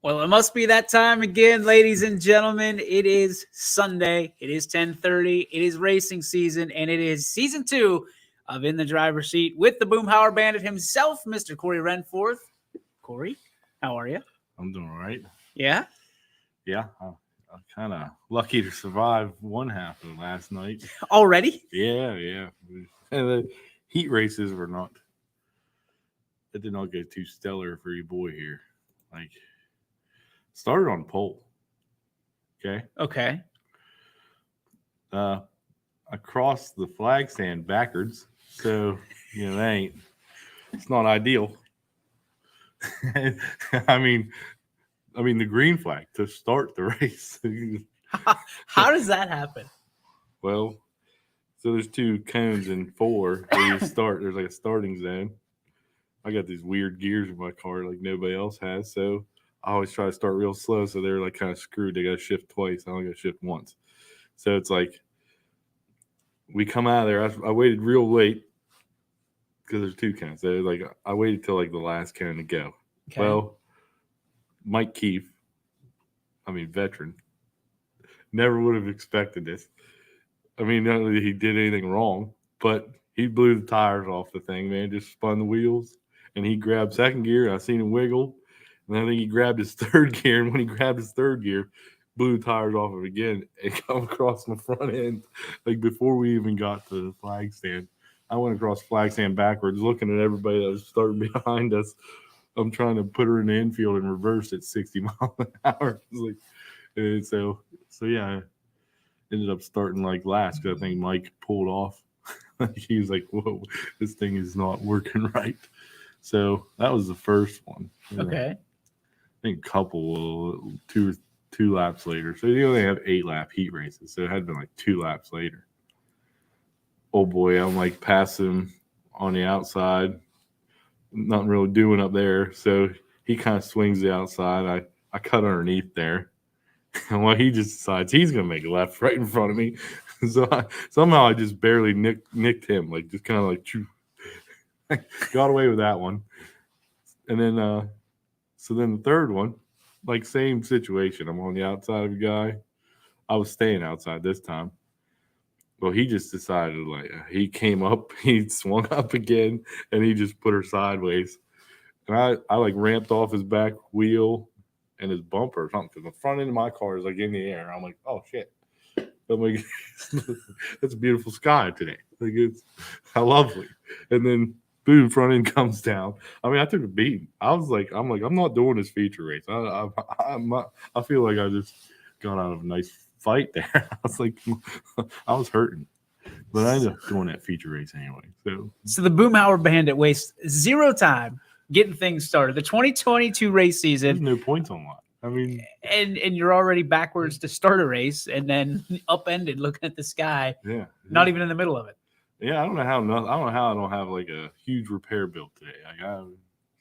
Well, it must be that time again, ladies and gentlemen. It is Sunday. It is 10:30. It is racing season, and it is season 2 of In the Driver's Seat with the Boomhauer Bandit himself, Mr. Cory Renforth. Cory, how are you? I'm doing all right. Yeah? Yeah, I'm kind of lucky to survive one half of last night. Already? Yeah. And the heat races were not. It did not go too stellar for your boy here. Like, started on pole. Okay. I crossed the flag stand backwards, so it's not ideal. I mean the green flag to start the race. How does that happen? Well, so there's 2 cones and 4 where you start. There's like a starting zone. I got these weird gears in my car like nobody else has, so I always try to start real slow. So they're like kind of screwed. They got to shift twice. I only got to shift once. So it's like we come out of there. I waited real late because there's 2 cones. So like I waited till like the last cone to go. Okay. Well, Mike Keefe, veteran, never would have expected this. I mean, not that he did anything wrong, but he blew the tires off the thing, man. Just spun the wheels, and he grabbed second gear. I seen him wiggle, and I think he grabbed his third gear. And when he grabbed his third gear, blew the tires off of it again and come across my front end. Like before we even got to the flag stand, I went across the flag stand backwards, looking at everybody that was starting behind us. I'm trying to put her in the infield and reverse at 60 miles an hour. And so yeah. Ended up starting like last because I think Mike pulled off. He was like, "Whoa, this thing is not working right." So that was the first one. Okay. I think a couple two laps later. So you only have 8-lap heat races. So it had been like 2 laps later. Oh boy, I'm like passing him on the outside. Nothing really doing up there. So he kind of swings the outside. I cut underneath there. And well, he just decides he's going to make a left right in front of me. So somehow I just barely nicked him, like just kind of like got away with that one. And then, so then the third one, like same situation. I'm on the outside of a guy. I was staying outside this time. Well, he just decided like he came up, he swung up again, and he just put her sideways. And I like ramped off his back wheel and his bumper or something because the front end of my car is like in the air. I'm like, oh shit! I'm like, it's a beautiful sky today. Like it's how lovely. And then boom, front end comes down. I took a beating. I'm not doing this feature race. I feel like I just got out of a nice fight there. I was like, I was hurting. But I ended up doing that feature race anyway. So the Boomhauer Bandit wastes 0 time getting things started. The 2022 race season. There's no points on that. And you're already backwards to start a race, and then upended looking at the sky. Yeah. Not even in the middle of it. Yeah, I don't know how I don't have like a huge repair bill today.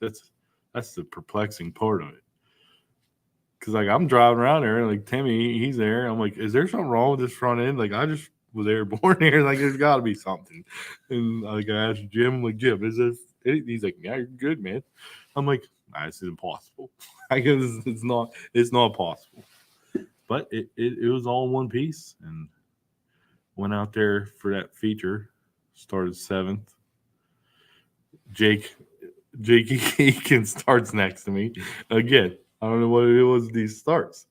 That's the perplexing part of it. Because like I'm driving around there, and like Timmy, he's there. I'm like, is there something wrong with this front end? Like I just was airborne here. Like there's got to be something. And like I asked Jim, like Jim, is this? He's like, yeah, you're good, man. I'm like, nah, this is impossible. I guess it's not possible. But it was all in one piece, and went out there for that feature. Started 7th. Jake Eakin starts next to me again. I don't know what it was. These starts.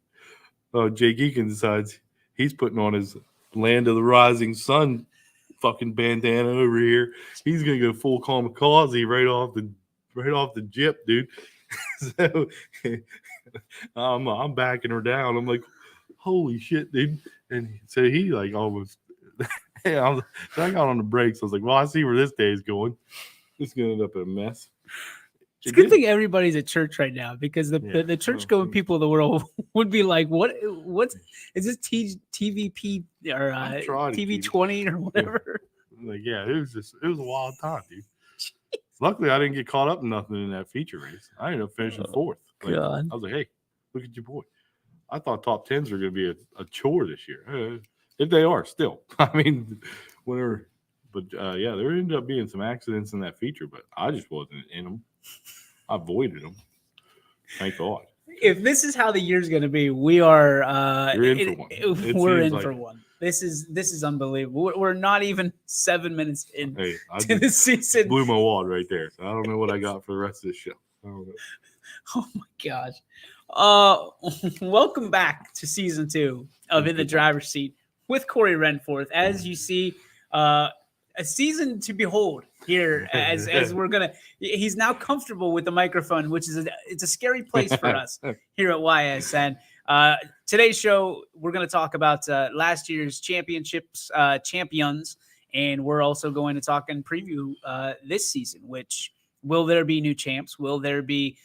Jake Eakin decides he's putting on his Land of the Rising Sun fucking bandana over here. He's gonna go full kamikaze right off the jip, dude. So I'm backing her down. I'm like, holy shit, dude. And so he like almost so I got on the brakes. I was like, well, I see where this day is going. It's gonna end up in a mess. It's a good thing everybody's at church right now, because the church going people of the world would be like, what's is this TVP or TV20 or whatever? Like, yeah, it was a wild time, dude. Luckily, I didn't get caught up in nothing in that feature race. I ended up finishing 4th. Like, I was like, hey, look at your boy. I thought top 10s were going to be a chore this year. If they are still. Whenever. But, yeah, there ended up being some accidents in that feature, but I just wasn't in them. I avoided them. Thank God. If this is how the year's going to be, we are You're in for one. It we're seems in like for it. one. This is unbelievable. We're not even 7 minutes in Hey, I to the just season. blew my wad right there. So I don't know what I got for the rest of this show. I don't know. Oh my gosh. Welcome back to season 2 of In the Driver's Seat with Cory Renforth. As you see, a season to behold here as we're gonna. He's now comfortable with the microphone, which is it's a scary place for us here at YSN. Today's show, we're going to talk about last year's championships, champions, and we're also going to talk and preview this season, which will there be new champs? Will there be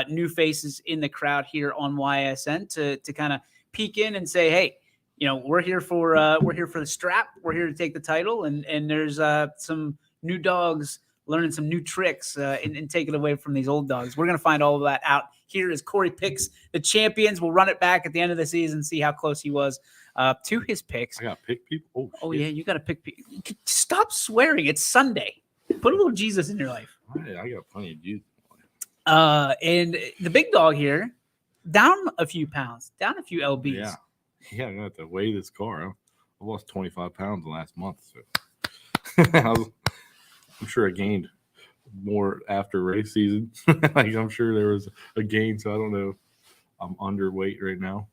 new faces in the crowd here on YSN to kind of peek in and say, hey, you know, we're here for the strap. We're here to take the title, and there's some new dogs learning some new tricks and take it away from these old dogs. We're going to find all of that out here as Cory picks the champions. We'll run it back at the end of the season, see how close he was to his picks. I got to pick people? Oh yeah, you got to pick people. Stop swearing. It's Sunday. Put a little Jesus in your life. I got plenty of Jesus. And the big dog here, down a few pounds, down a few lbs. Yeah, I got to weigh this car. I lost 25 pounds the last month. So I'm sure I gained more after race season. Like I'm sure there was a gain, so I don't know. I'm underweight right now.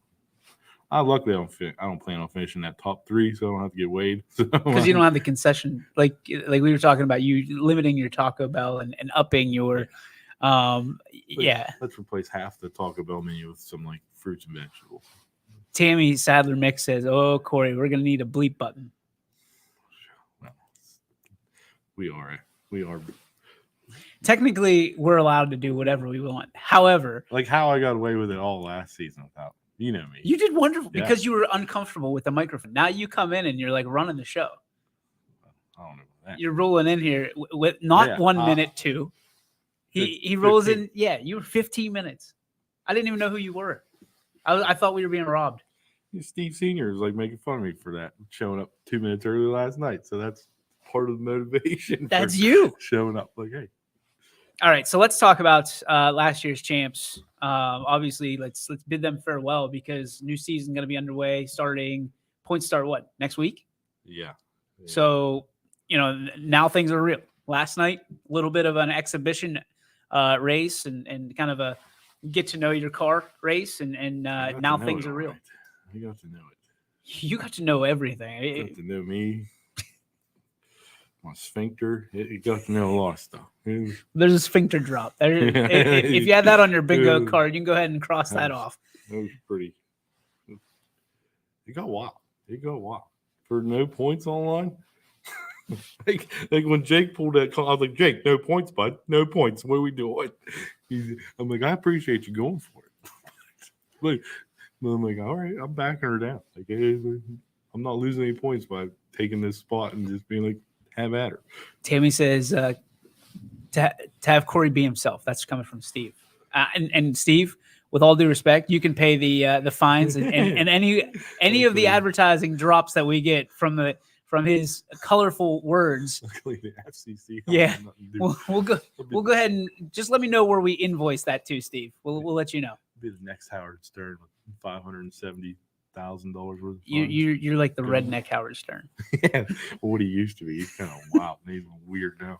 Luckily, I don't plan on finishing that top 3, so I don't have to get weighed. Because you don't have the concession, like we were talking about, you limiting your Taco Bell and upping your, Let's replace half the Taco Bell menu with some like fruits and vegetables. Tammy Sadler Mix says, "Oh, Cory, we're gonna need a bleep button." Well, we are. Technically, we're allowed to do whatever we want. However, like how I got away with it all last season without, you know me. You did wonderful because you were uncomfortable with the microphone. Now you come in and you're like running the show. I don't know about that. You're rolling in here with not 1 minute, 2. He rolls in. Yeah, you were 15 minutes. I didn't even know who you were. I thought we were being robbed. Steve Senior is like making fun of me for that, showing up 2 minutes early last night. So that's part of the motivation. That's you showing up. Like, hey. All right, so let's talk about last year's champs. Obviously, let's bid them farewell because new season going to be underway. Points start what, next week? Yeah. So now things are real. Last night, a little bit of an exhibition race and kind of a get to know your car race, and now things are real. Right. I got to know it. You got to know everything. You got to know me. My sphincter. You got to know a lot of stuff. There's a sphincter drop. If you had that on your bingo card, you can go ahead and cross that off. That was pretty. It got wild. For no points online. like when Jake pulled that call, I was like, Jake, no points, bud. No points. What are we doing? I'm like, I appreciate you going for it. I'm like, all right, I'm backing her down. Like, I'm not losing any points by taking this spot and just being like, have at her. Tammy says to have Cory be himself. That's coming from Steve. And Steve, with all due respect, you can pay the fines and any of the advertising drops that we get from his colorful words. Luckily, the FCC. Yeah, we'll go ahead and just let me know where we invoice that to, Steve. We'll let you know. Be the next Howard Stern with $570,000 worth of fines. You're like the redneck Howard Stern. Yeah, what he used to be. He's kind of wild, maybe weird now.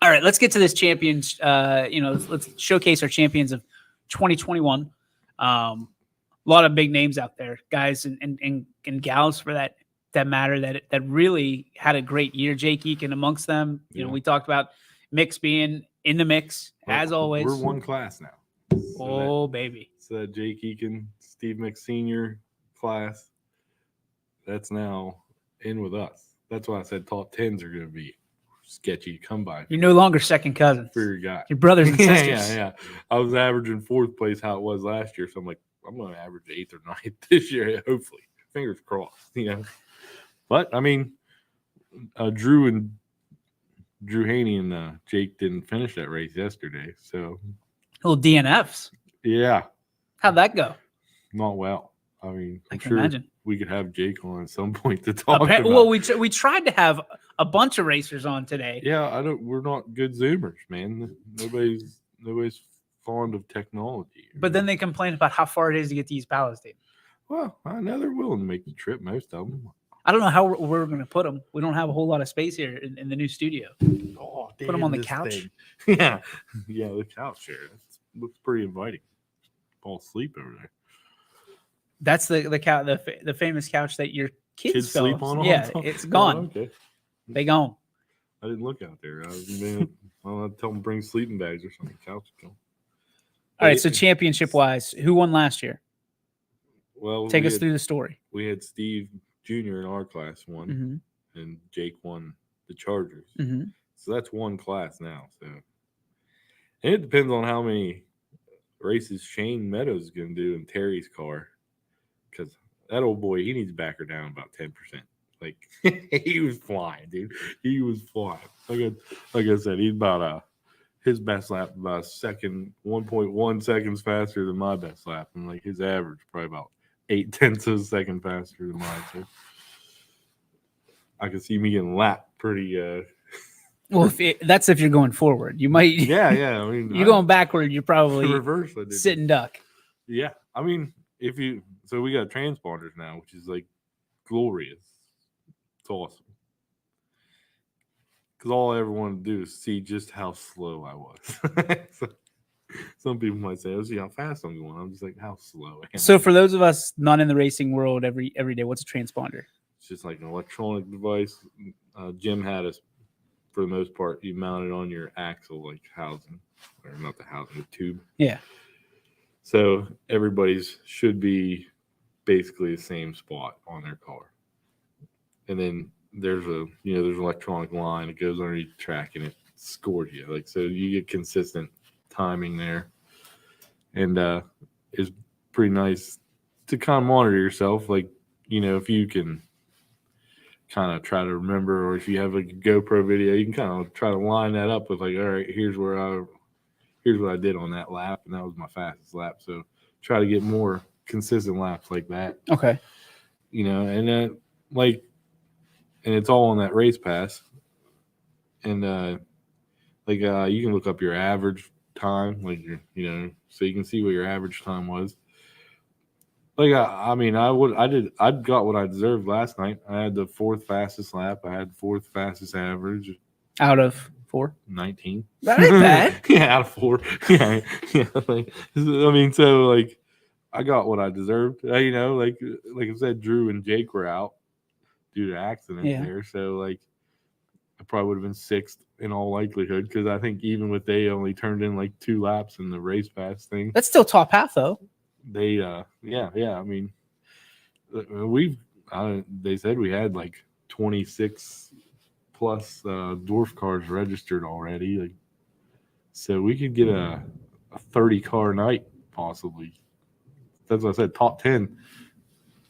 All right, let's get to this champions. Let's showcase our champions of 2021. A lot of big names out there, guys and gals for that matter that really had a great year. Jake Eakin amongst them. You know, we talked about Mix being in the mix as always. We're one class now. So baby. So that Jake Eakin, Steve Mix Senior class, that's now in with us. That's why I said top 10s are going to be sketchy to come by. You're no longer second cousins. For your guy. Your brothers and sisters. Yeah. I was averaging 4th place how it was last year. So I'm like, I'm going to average 8th or 9th this year, hopefully. Fingers crossed, But, I mean, Drew Haney and Jake didn't finish that race yesterday. So little DNFs. Yeah. How'd that go? Not well. I mean, I can imagine. We could have Jake on at some point to talk about. Well, we tried to have a bunch of racers on today. Yeah, we're not good Zoomers, man. Nobody's fond of technology. But then they complain about how far it is to get to East Palestine. Well, I know they're willing to make the trip, most of them. I don't know how we're going to put them. We don't have a whole lot of space here in the new studio. Oh, Put them on the this couch. thing. Yeah. Yeah, the couch here. That looks pretty inviting. Fall asleep over there. That's the famous couch that your kids fell sleep on all Yeah, the time? it's gone. Oh, okay. They gone. I didn't look out there. I'll tell them to bring sleeping bags or something. Couch is gone. All right, so championship-wise, who won last year? Well, Take us through the story. We had Steve Jr. in our class won, and Jake won the Chargers. So that's one class now. So, and it depends on how many races Shane Meadows is going to do in Terry's car, because that old boy, he needs to back her down about 10%. Like, he was flying, dude. He was flying. Like I said, he's about his best lap about 1.1 seconds faster than my best lap, and like his average probably about 0.8 of a second faster than mine. So I can see me getting lapped pretty. Well, that's if you're going forward. You might. Yeah. I mean, you're going backward. You're probably reverse. Sit and duck. Yeah, I mean, so we got transponders now, which is like glorious. It's awesome. Because all I ever wanted to do is see just how slow I was. So, some people might say, "Oh, see how fast I'm going." I'm just like, "How slow?" So, for those of us not in the racing world every day, what's a transponder? It's just like an electronic device. Jim had us, for the most part, you mount it on your axle, like housing, or not the housing, the tube. Yeah. So everybody's should be basically the same spot on their car, and then there's an electronic line that goes underneath the track and it scores you. Like, so you get consistent timing there, and it's pretty nice to kind of monitor yourself. Like, if you can kind of try to remember, or if you have like a GoPro video, you can kind of try to line that up with like, all right, here's what I did on that lap, and that was my fastest lap. So try to get more consistent laps like that. Okay. And and it's all on that race pass. And you can look up your average time, like so you can see what your average time was. Like, I got what I deserved last night. I had the fourth fastest lap. I had fourth fastest average. Out of 4? 19. That ain't bad. Yeah, out of 4. Yeah. So like, I got what I deserved. Like I said, Drew and Jake were out due to accident there. So like, I probably would have been 6th in all likelihood, because I think even with they only turned in like 2 laps in the race pass thing. That's still top half though. They I mean, they said we had like 26 plus dwarf cars registered already, like, so we could get a 30 car night possibly. That's what I said, top 10,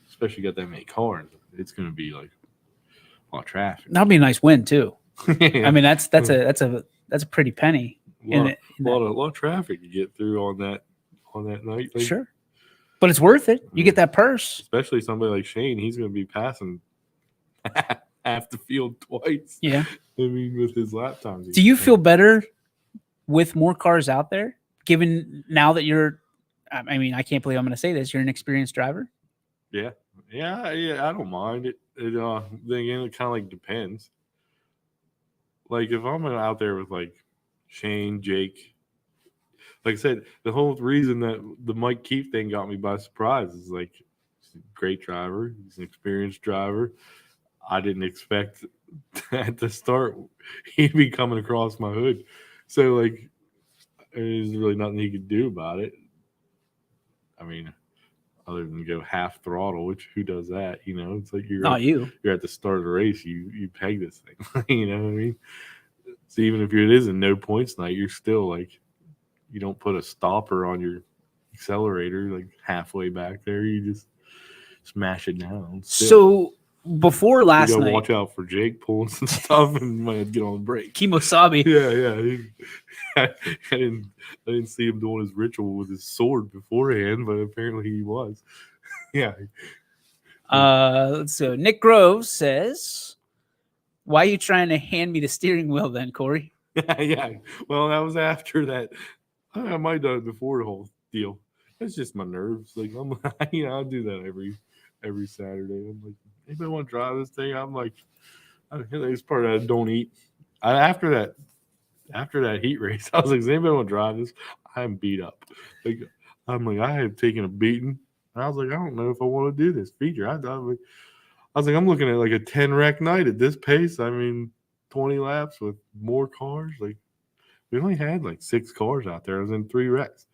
especially got that many cars. It's going to be like a lot of traffic. That'll be a nice win too. Yeah. I mean, that's a pretty penny. A lot of traffic to get through on that night. Like, sure, but it's worth it. You get that purse. Especially somebody like Shane, he's going to be passing half the field twice. Yeah, I mean, with his lap times. Do you feel better with more cars out there, given now that you're? I mean, I can't believe I'm going to say this. You're an experienced driver. Yeah. I don't mind it. Then again, it kind of like depends. Like, if I'm out there with like Shane, Jake, like I said, the whole reason that the Mike Keefe thing got me by surprise is like, he's a great driver. He's an experienced driver. I didn't expect at the start he'd be coming across my hood. So like, there's really nothing he could do about it. I mean, other than go half throttle, which who does that? It's like you're at the start of the race, you peg this thing. You know what I mean? So even if it is a no points night, you're still like, you don't put a stopper on your accelerator like halfway back there. You just smash it down. So before last night, watch out for Jake pulling some stuff and might get on the brake. Kimosabi. Yeah. I didn't see him doing his ritual with his sword beforehand, but apparently he was. Yeah. So Nick Grove says, "Why are you trying to hand me the steering wheel then, Cory?" Yeah. Well, that was after that I might have done it before the whole deal. It's just my nerves. Like I'm, I'll do that every Saturday. I'm like, anybody want to drive this thing? I'm like, it's part of that. Don't eat. After that heat race, I was like, does anybody want to drive this? I'm beat up. Like I'm like, I have taken a beating. And I was like, I don't know if I want to do this feature. I was like, I'm looking at like a 10 wreck night at this pace. I mean, 20 laps with more cars. Like we only had like 6 cars out there. I was in 3 wrecks.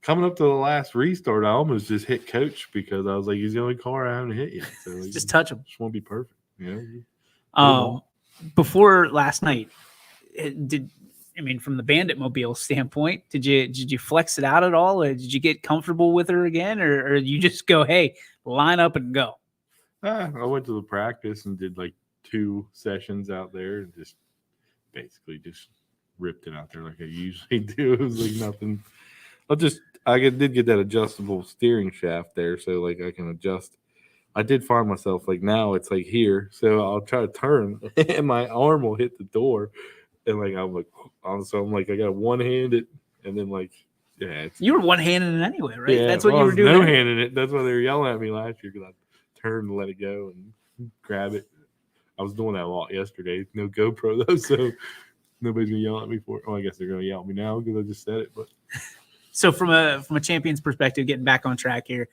Coming up to the last restart, I almost just hit Coach because I was like, he's the only car I haven't hit yet. So like, Just touch him. Just want to be perfect, Before last night, from the Bandit Mobile standpoint, did you flex it out at all, or did you get comfortable with her again, or you just go, hey, line up and go? I went to the practice and did like 2 sessions out there and just basically just ripped it out there like I usually do. It was like nothing. I did get that adjustable steering shaft there, so like I can adjust. I did find myself like now it's like here, so I'll try to turn and my arm will hit the door, and like I'm like, so I'm like I got one-handed, and then like you were one-handed it anyway, right? Yeah, that's what you were doing. No-handed it. That's why they were yelling at me last year because I turned and let it go and grab it. I was doing that a lot yesterday. No GoPro though, so nobody's gonna yell at me for it. Oh, I guess they're gonna yell at me now because I just said it, but. So from a champion's perspective, getting back on track here,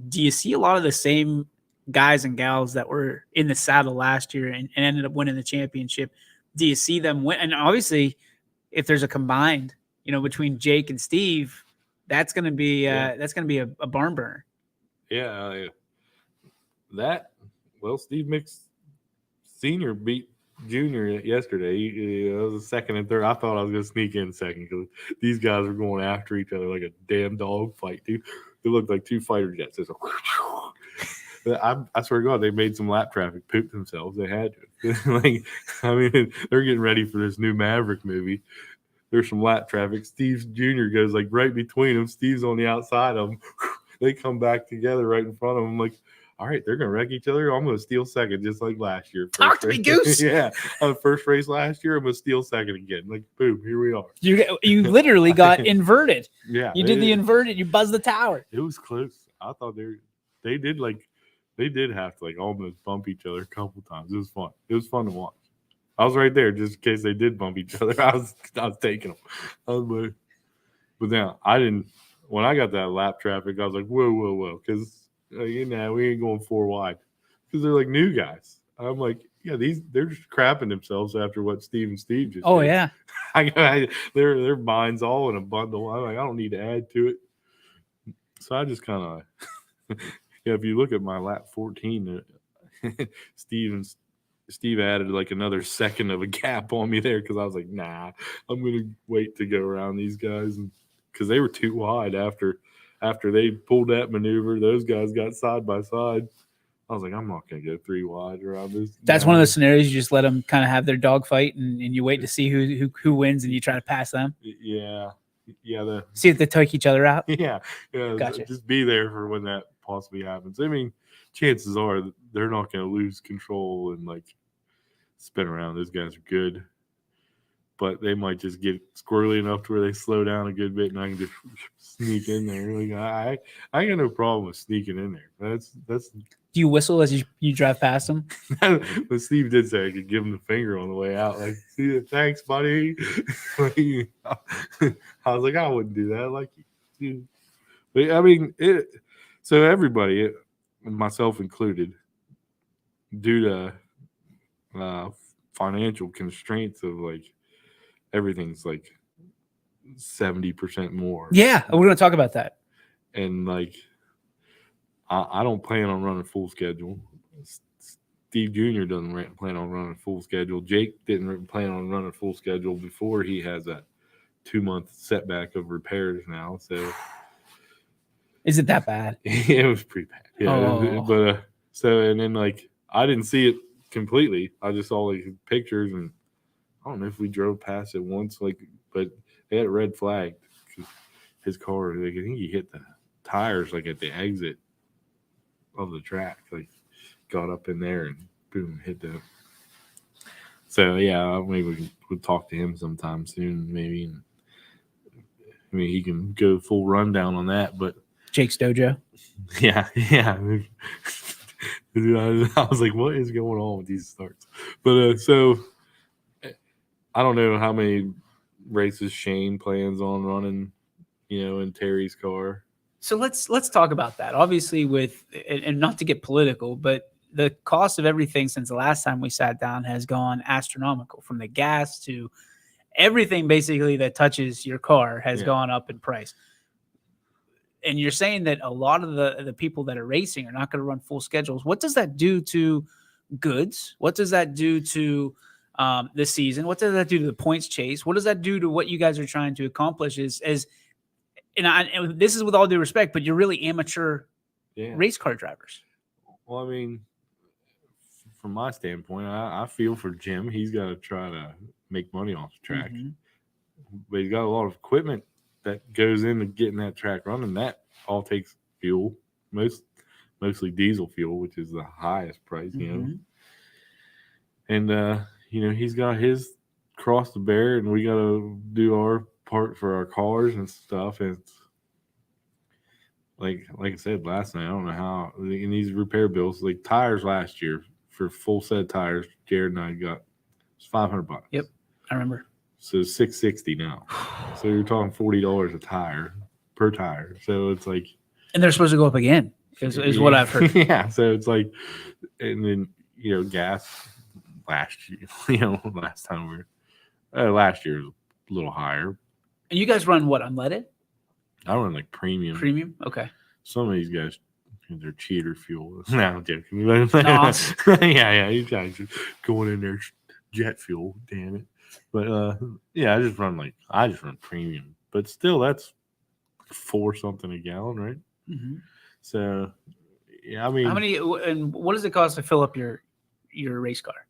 do you see a lot of the same guys and gals that were in the saddle last year and ended up winning the championship? Do you see them win? And obviously, if there's a combined, between Jake and Steve, that's going to be a barn burner. Yeah, Steve Mix Senior beat Junior yesterday. It was a second and third. I thought I was going to sneak in second because these guys were going after each other like a damn dog fight, dude. They looked like 2 fighter jets. I swear to God, they made some lap traffic, pooped themselves. They had to. They're getting ready for this new Maverick movie. There's some lap traffic. Steve Jr. goes like right between them. Steve's on the outside of them. They come back together right in front of them. Like, all right, they're going to wreck each other. I'm going to steal second just like last year. Talk to me, Goose. Yeah. First race last year, I'm going to steal second again. Like, boom, here we are. You literally got inverted. Yeah. You did the inverted. You buzzed the tower. It was close. I thought they did have to like almost bump each other a couple times. It was fun. It was fun to watch. I was right there just in case they did bump each other. I was taking them. But now I didn't. When I got that lap traffic, I was like, whoa, because we ain't going 4 wide because they're like new guys. I'm like, yeah, they're just crapping themselves after what Steve and Steve just. Oh did. Yeah, their minds all in a bundle. I'm like, I don't need to add to it. So I just kind of, if you look at my lap 14, Steve added like another second of a gap on me there because I was like, nah, I'm going to wait to go around these guys because they were too wide after they pulled that maneuver. Those guys got side by side. I was like, I'm not going to go 3 wide around this. That's one of those scenarios you just let them kind of have their dog fight and you wait to see who wins and you try to pass them. Yeah. See if they take each other out. Yeah. Gotcha. Just be there for when that possibly happens. I mean, chances are they're not going to lose control and like spin around. Those guys are good, but they might just get squirrely enough to where they slow down a good bit, and I can just sneak in there. Like I got no problem with sneaking in there. That's. Do you whistle as you drive past them? But Steve did say I could give him the finger on the way out. Like, thanks, buddy. I was like, I wouldn't do that. Like, but I mean, so everybody, myself included, due to financial constraints of like everything's like 70% more. Yeah, we're gonna talk about that. And like, I don't plan on running full schedule. Steve Jr. doesn't plan on running full schedule. Jake didn't plan on running full schedule before he has that 2-month setback of repairs now. So, is it that bad? It was pretty bad. Yeah, but and then like I didn't see it completely. I just saw like pictures, and I don't know if we drove past it once, like, but they had a red flag. His car, like, I think he hit the tires like at the exit of the track, like got up in there and boom, hit the. So yeah, maybe we'll talk to him sometime soon, maybe, and I mean, he can go full rundown on that, but Jake's Dojo. yeah. I was like, what is going on with these starts? But so I don't know how many races Shane plans on running, in Terry's car. So let's talk about that. Obviously, and not to get political, but the cost of everything since the last time we sat down has gone astronomical. From the gas to everything, basically that touches your car has gone up in price. And you're saying that a lot of the people that are racing are not going to run full schedules. What does that do to goods? What does that do to the season? What does that do to the points chase? What does that do to what you guys are trying to accomplish? And this is with all due respect, but you're really amateur race car drivers. Well, I mean, from my standpoint, I feel for Jim. He's got to try to make money off the track. Mm-hmm. But he's got a lot of equipment that goes into getting that track running. That all takes fuel, mostly diesel fuel, which is the highest price, And, he's got his cross to bear, and we got to do our part for our cars and stuff. And it's like I said last night, I don't know how in these repair bills, like tires last year for full set of tires, Jared and I got $500. Yep, I remember. So $660 now. So you're talking $40 a tire per tire. So it's like, and they're supposed to go up again. Is what I've heard. Yeah. So it's like, and then gas last year. Last time last year was a little higher. And you guys run what, unleaded? I run like premium. Premium? Okay. Some of these guys, they're cheater fuel. No, I'm joking. No. Yeah. You guys are going in there jet fuel. Damn it. But I just run premium. But still, that's $4 something a gallon, right? Mm-hmm. So, yeah, I mean, how many? And what does it cost to fill up your race car?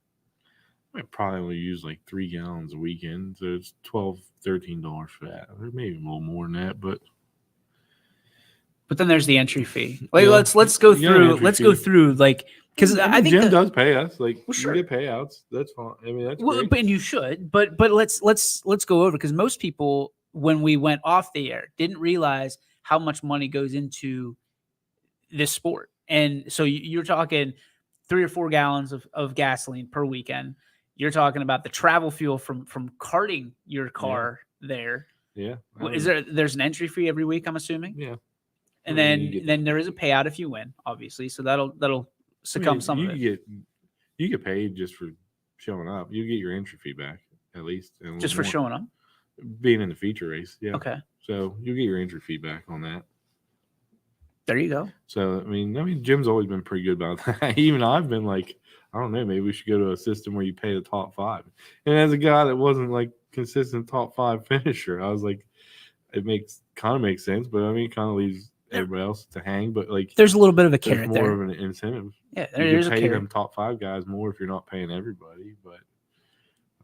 I probably only use like 3 gallons a weekend, so it's $12, $13 for that. Or maybe a little more than that, but then there's the entry fee. Like let's go through. Let's go through because I think Jim does pay us. Like sure. You get payouts. That's fine. I mean that's great. And you should. But let's go over, because most people, when we went off the air, didn't realize how much money goes into this sport. And so you're talking 3 or 4 gallons of gasoline per weekend. You're talking about the travel fuel from carting your car there. Yeah. There's an entry fee every week, I'm assuming? Yeah. And then there is a payout if you win, obviously. So that'll succumb some of it. You get paid just for showing up. You get your entry fee back, at least. Just for showing up? Being in the feature race, yeah. Okay. So you get your entry fee back on that. There you go. So, I mean, Jim's always been pretty good about that. Even I've been like, I don't know, maybe we should go to a system where you pay the top 5. And as a guy that wasn't like consistent top 5 finisher, I was like, it kind of makes sense, but I mean, it kind of leaves everybody else to hang. But like, there's a little bit of a carrot more there. Of an incentive. Yeah, there's a carrot. You pay them top 5 guys more if you're not paying everybody, but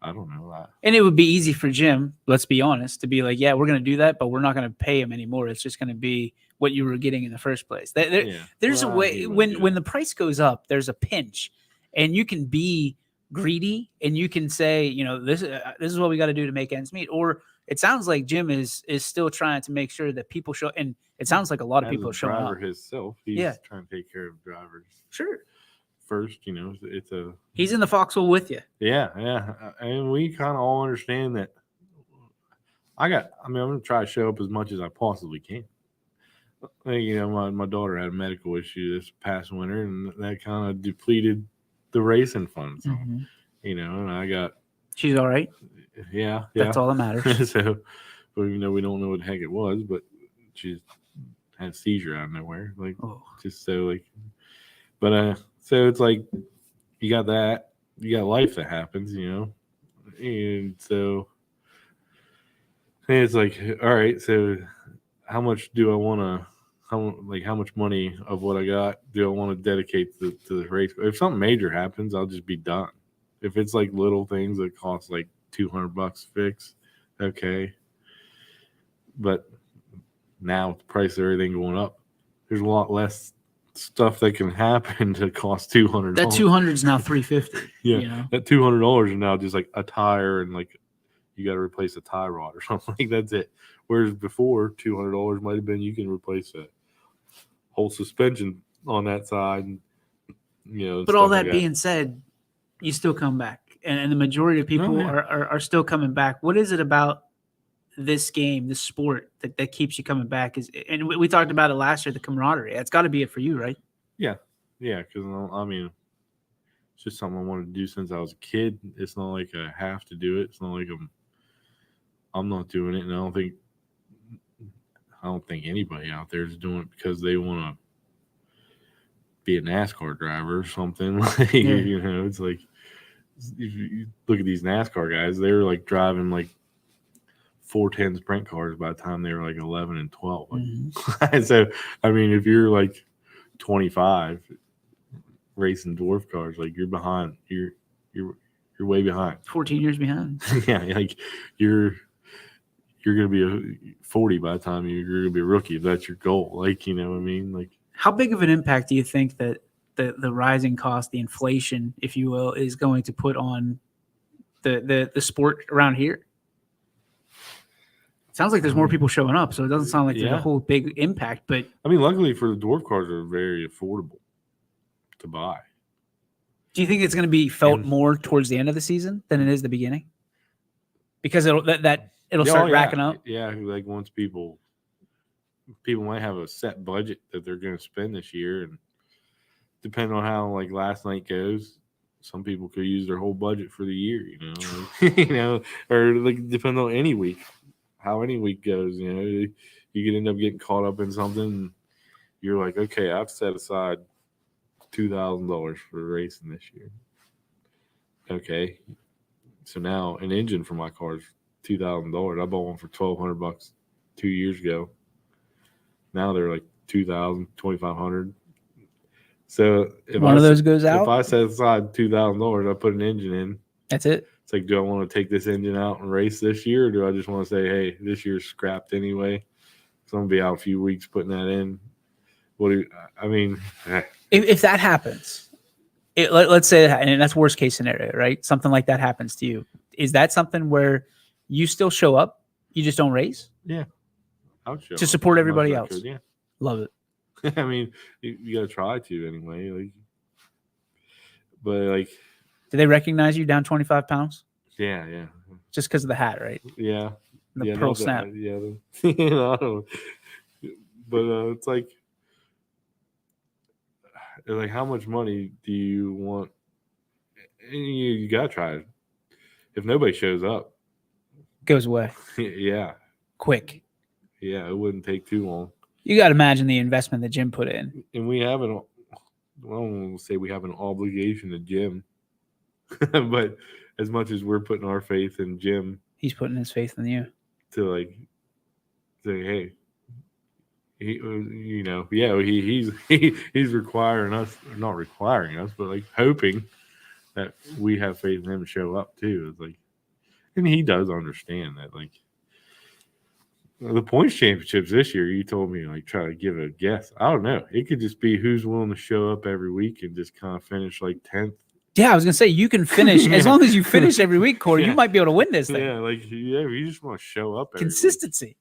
I don't know that. And it would be easy for Jim, let's be honest, to be like, yeah, we're going to do that, but we're not going to pay him anymore. It's just going to be what you were getting in the first place. There's a way when the price goes up, there's a pinch, and you can be greedy and you can say, this is what we got to do to make ends meet. Or it sounds like Jim is still trying to make sure that people show, and it sounds like a lot of people are showing up. Himself, he's trying to take care of drivers. Sure. First, he's in the foxhole with you. Yeah. And we kind of all understand that. I'm going to try to show up as much as I possibly can. My daughter had a medical issue this past winter, and that kind of depleted the racing funds. Mm-hmm. And I got. She's all right. Yeah. That's all that matters. So, but we don't know what the heck it was, but she had a seizure out of nowhere, just so but so it's like you got that, you got life that happens, and so it's like, all right, so how much do I want to? How much money of what I got do I want to dedicate to the race? If something major happens, I'll just be done. If it's like little things that cost like $200 to fix, okay. But now with the price of everything going up, there's a lot less stuff that can happen to cost $200. That $200 is now $350. Yeah, that $200 is now just like a tire and like you got to replace a tie rod or something. Like that's it. Whereas before, $200 might have been you can replace that whole suspension on that side. And, but all that being said, you still come back, and the majority of people are still coming back. What is it about this game, this sport that keeps you coming back? And we talked about it last year, the camaraderie. It's got to be it for you, right? Yeah, because I mean, it's just something I wanted to do since I was a kid. It's not like I have to do it. It's not like I'm not doing it, and I don't think anybody out there is doing it because they want to be a NASCAR driver or something. Like, it's like, if you look at these NASCAR guys, they're like driving like 410 sprint cars by the time they were like 11 and 12. Mm-hmm. So, I mean, if you're like 25 racing dwarf cars, like you're behind, you're way behind. 14 years behind. Yeah, like you're going to be 40 by the time you're going to be a rookie if that's your goal. Like, you know what I mean? Like, how big of an impact do you think that the rising cost, the inflation, if you will, is going to put on the sport around here? It sounds like there's more people showing up, so it doesn't sound like there's a whole big impact. But I mean, luckily for the dwarf cars, are very affordable to buy. Do you think it's going to be felt more towards the end of the season than it is the beginning? Because it'll start racking up. Yeah, like once people might have a set budget that they're going to spend this year, and depending on how like last night goes, some people could use their whole budget for the year. Like, or like depending on any week, how any week goes. You could end up getting caught up in something. And you're like, okay, I've set aside $2,000 for racing this year. Okay, so now an engine for my car is $2,000. I bought one for $1,200 2 years ago. Now they're like $2,000, $2,500. So if one of those goes out, if I set aside $2,000, I put an engine in. That's it. It's like, do I want to take this engine out and race this year, or do I just want to say, hey, this year's scrapped anyway? So I'm gonna be out a few weeks putting that in. If that happens, let's say that, and that's worst case scenario, right? Something like that happens to you. Is that something where you still show up, you just don't race? Yeah, I would show to support everybody else. Yeah, love it. I mean, you got to try to anyway. Like, but like, do they recognize you down 25 pounds? Yeah. Just because of the hat, right? Yeah. The pearl snap. But it's like how much money do you want? And you got to try it. If nobody shows up, goes away. Yeah. Quick. Yeah, it wouldn't take too long. You got to imagine the investment that Jim put in. And we have I don't want to say we have an obligation to Jim, but as much as we're putting our faith in Jim, he's putting his faith in you to like say, hey, he's requiring us, not requiring us, but like hoping that we have faith in him to show up too. It's like, and he does understand that, like, the points championships this year, you told me, like, try to give a guess. I don't know. It could just be who's willing to show up every week and just kind of finish like 10th. Yeah, I was going to say, you can finish. As long as you finish every week, Cory, you might be able to win this thing. Yeah, you just want to show up every consistency. Week.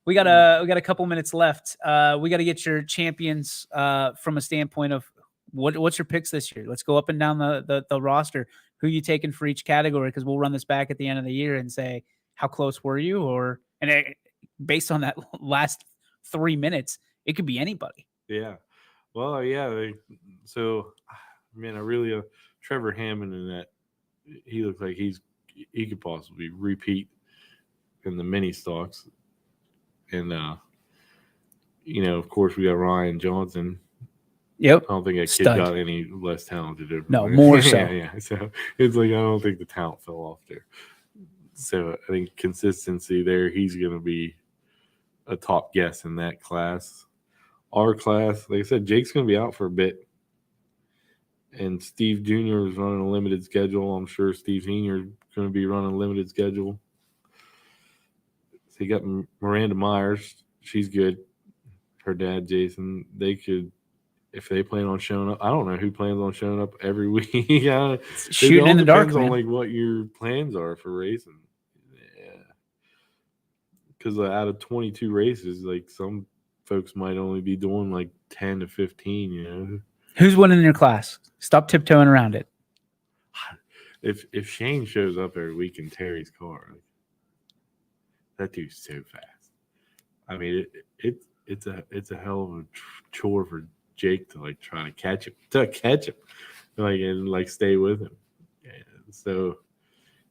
We got a couple minutes left. We got to get your champions from a standpoint of what's your picks this year. Let's go up and down the roster. Who you taking for each category? Because we'll run this back at the end of the year and say, how close were you? Based on that last 3 minutes, it could be anybody. Yeah. Well, yeah. So, man, I really Trevor Hammond in that, he looks like he could possibly repeat in the mini stocks. And, of course, we got Ryan Johnson. Yep. I don't think that kid got any less talented. No, more so. Yeah. So it's like, I don't think the talent fell off there. So I think consistency there, he's going to be a top guess in that class. Our class, like I said, Jake's going to be out for a bit. And Steve Jr. is running a limited schedule. I'm sure Steve Sr. is going to be running a limited schedule. So you got Miranda Myers. She's good. Her dad, Jason, they could, if they plan on showing up. I don't know who plans on showing up every week. Shooting in the dark, man. On like what your plans are for racing. Yeah. because out of 22 races, like some folks might only be doing like 10 to 15. You know, Who's winning in your class? Stop tiptoeing around it. if Shane shows up every week in Terry's car, like, that dude's so fast. I mean, it's a hell of a chore for Jake to like try to catch him, like and like stay with him. And so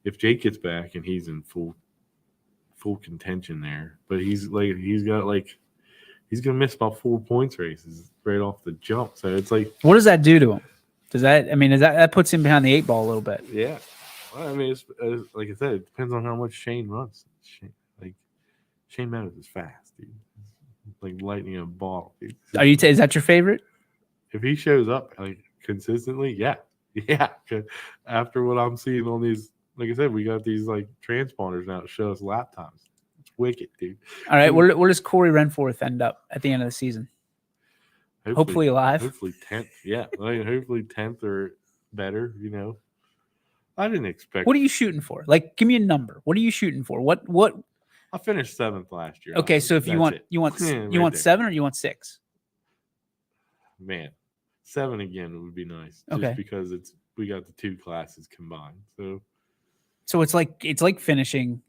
if Jake gets back and he's in full contention there, but he's gonna miss about 4 points races right off the jump. So it's like, what does that do to him? That puts him behind the 8 ball a little bit? Yeah, well, I mean, it's like I said, it depends on how much Shane runs. Shane Meadows is fast, dude. It's like lightning in a bottle, dude. Is that your favorite? If he shows up like consistently, yeah. After what I'm seeing on these, like I said, we got these like transponders now that show us lap times. It's wicked, dude. All right, where does Cory Renforth end up at the end of the season? Hopefully alive. Hopefully 10th. Yeah, like, hopefully 10th or better. You know, I didn't expect. What are you shooting for? Like, give me a number. What are you shooting for? What? I finished 7th last year. Okay, so if you want 7 or you want 6? Man, 7 again would be nice. Just okay, because we got the 2 classes combined. So it's like finishing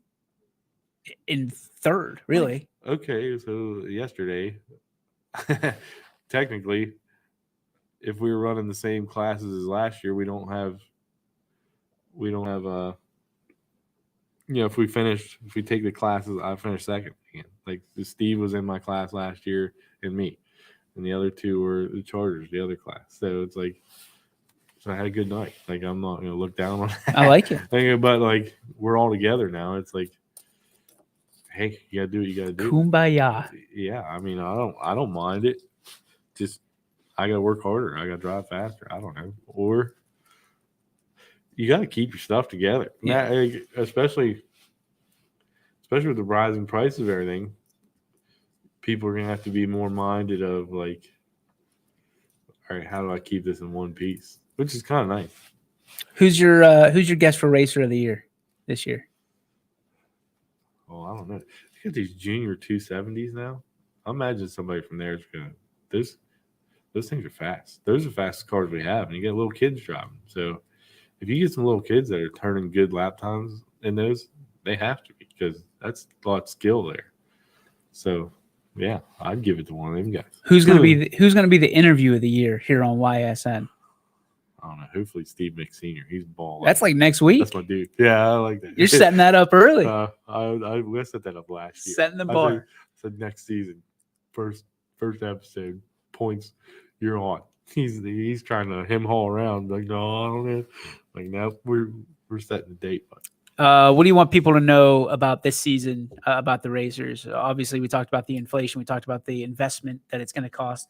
in 3rd, really. Okay, so yesterday, technically, if we were running the same classes as last year, we don't have if we take the classes, I finished 2nd again. Like Steve was in my class last year and me, and the other 2 were the Chargers, the other class. So it's like, so I had a good night. Like, I'm not going to look down on that. I like it. But like, we're all together now. It's like, hey, you got to do what you got to do. Kumbaya. Yeah. I mean, I don't mind it. Just, I got to work harder. I got to drive faster. I don't know. Or you got to keep your stuff together. Yeah. Especially with the rising price of everything, people are going to have to be more minded of like, all right, how do I keep this in one piece? Which is kind of nice. Who's your guest for Racer of the Year this year? Oh, I don't know. You got these junior 270s now. I imagine somebody from there is going to – those things are fast. Those are the fastest cars we have, and you get little kids driving. So if you get some little kids that are turning good lap times in those, they have to be, because that's a lot of skill there. So, yeah, I'd give it to one of them guys. Who's gonna be the interview of the year here on YSN? I don't know. Hopefully Steve McSenior. He's ball. That's like next week. That's my dude. Yeah, I like that. You're setting that up early. I set that up last year. Setting the bar. Said next season, first episode, points, you're on. He's trying to haul around. Like, no, I don't know. Like, now we're setting the date. What do you want people to know about this season, about the Racers? Obviously, we talked about the inflation. We talked about the investment that it's going to cost.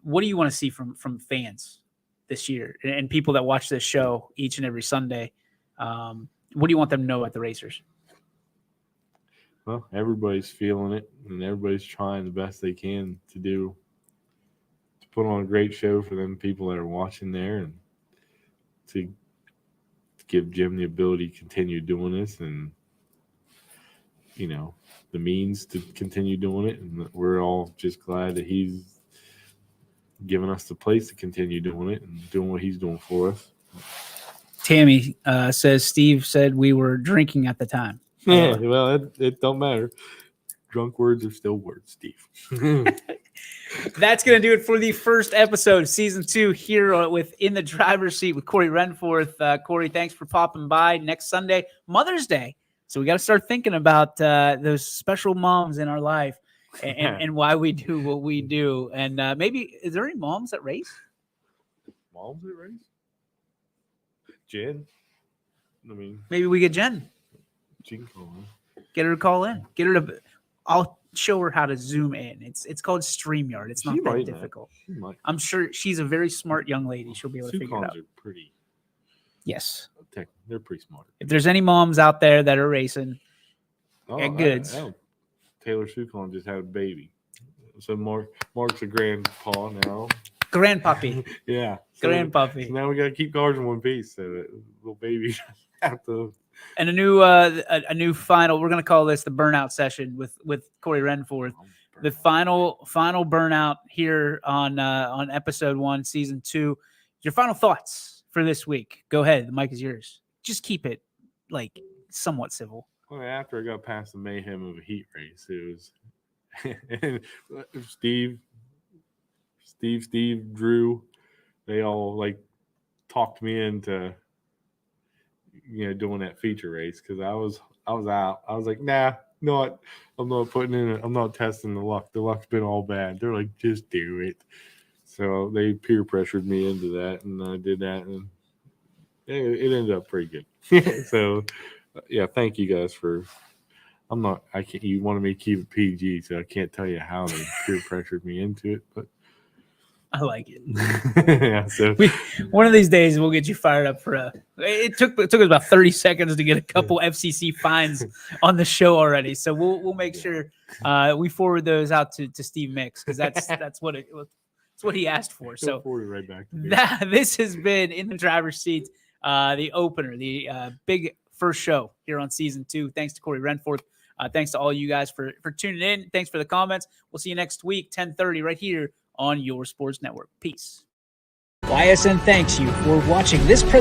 What do you want to see from fans this year and people that watch this show each and every Sunday? What do you want them to know about the Racers? Well, everybody's feeling it, and everybody's trying the best they can to put on a great show for them people that are watching there, and to give Jim the ability to continue doing this, and the means to continue doing it. And we're all just glad that he's given us the place to continue doing it and doing what he's doing for us. Tammy says Steve said we were drinking at the time. Yeah, well, it don't matter. Drunk words are still words, Steve. That's going to do it for the first episode of Season 2 here with In the Driver's Seat with Cory Renforth. Cory, thanks for popping by. Next Sunday, Mother's Day. So we got to start thinking about those special moms in our life and why we do what we do. And maybe, is there any moms that race? Moms that race? Jen? I mean, maybe we get Jen. She can call in. Get her to call in. Get her to. I'll show her how to zoom in. It's called StreamYard. It's not that difficult. I'm sure she's a very smart young lady. She'll be able to figure it out. Are pretty. Yes. They're pretty smart. If there's any moms out there that are racing, get goods. Taylor Sukon just had a baby. So Mark's a grandpa now. Grandpuppy. Yeah. Grandpuppy. So now we got to keep cars in one piece so that little baby have to And a new final. We're gonna call this the burnout session with Cory Renforth. The final burnout here on episode 1, season 2. Your final thoughts for this week. Go ahead. The mic is yours. Just keep it like somewhat civil. Well, after I got past the mayhem of a heat race, it was and Steve, Drew, they all like talked me into doing that feature race because I was out. I was like, nah, I'm not putting in it. I'm not testing the luck. The luck's been all bad. They're like, just do it. So they peer pressured me into that, and I did that, and it ended up pretty good. So yeah, thank you guys for. I can't. You wanted me to keep it PG, so I can't tell you how they peer pressured me into it, but I like it. yeah. So one of these days we'll get you fired up for It took us about 30 seconds to get a couple FCC fines on the show already, so we'll make sure we forward those out to Steve Mix because that's what he asked for. So forward it right back to me. This has been In the Driver's Seat, the opener, the big first show here on season 2. Thanks to Cory Renforth. Thanks to all you guys for tuning in. Thanks for the comments. We'll see you next week, 10:30, right here on your sports network. Peace. YSN thanks you for watching this presentation.